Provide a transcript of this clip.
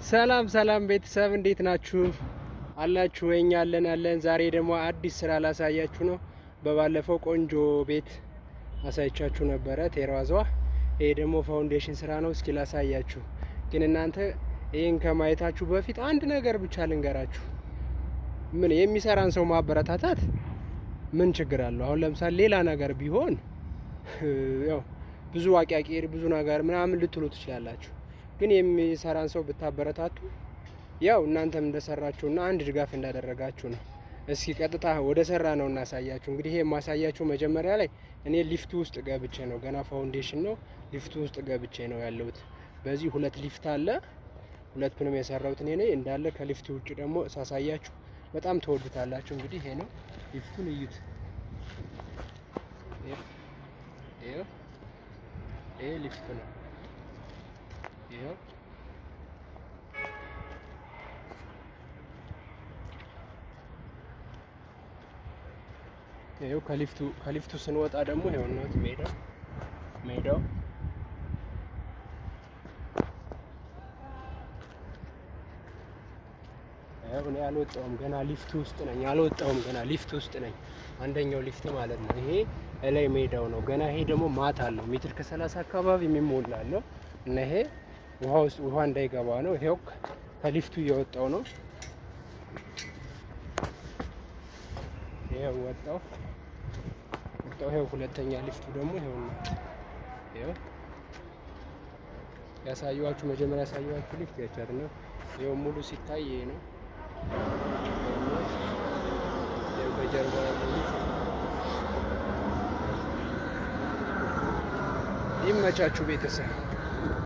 ሰላም ሰላም ቤተሰብ እንዴት ናችሁ? አላችሁ ወይ? እኛ አለን። ዛሬ ደግሞ አዲስ ስራ ላሳያችሁ ነው። በባለፈው ቆንጆ ቤት አሳይቻችሁ ነበረ ቴራዟ። ይሄ ደግሞ ፋውንዴሽን ስራ ነው። እስኪ ላሳያችሁ። ግን እናንተ ይሄን ከማየታችሁ በፊት አንድ ነገር ብቻ ልንገራችሁ። ምን የሚሰራን ሰው ማበረታታት ምን ችግር አለው? አሁን ለምሳሌ ሌላ ነገር ቢሆን ያው ብዙ አቂያቂር ብዙ ነገር ምናምን ልትሉ ትችላላችሁ። ግን የሚሰራን ሰው ብታበረታቱ ያው እናንተም እንደሰራችሁና አንድ ድጋፍ እንዳደረጋችሁ ነው። እስኪ ቀጥታ ወደ ሰራ ነው እናሳያችሁ። እንግዲህ ይሄ ማሳያችሁ መጀመሪያ ላይ እኔ ሊፍቱ ውስጥ ገብቼ ነው። ገና ፋውንዴሽን ነው። ሊፍቱ ውስጥ ገብቼ ነው ያለሁት። በዚህ ሁለት ሊፍት አለ። ሁለቱንም የሰራሁት እኔ ነኝ። እንዳለ ከሊፍቱ ውጭ ደግሞ ሳሳያችሁ በጣም ተወዱታላችሁ። እንግዲህ ይሄ ነው ሊፍቱን እዩት። ይሄ ሊፍት ነው። ይሄው ከሊፍቱ ስንወጣ ደግሞ ይሄው ነው ሜዳው እኔ አልወጣሁም ገና ሊፍት ውስጥ ነኝ። አንደኛው ሊፍት ማለት ነው። ይሄ ላይ ሜዳው ነው። ገና ይሄ ደግሞ ማታ አለው ሜትር ከ30 አካባቢ የሚሞላ አለው እና ይሄ ውሃ እንዳይገባ ነው። ይሄው ከሊፍቱ እየወጣው ነው። ይሄው ወጣው። ይሄው ሁለተኛ ሊፍቱ ደግሞ ይሄው ያሳየኋችሁ መጀመሪያ ያሳየኋችሁ ሊፍት ያቻት ነው። ይሄው ሙሉ ሲታይ ይሄ ነው። ይሄው በጀርባ ያለው ሊፍት ይመቻችሁ ቤተሰብ።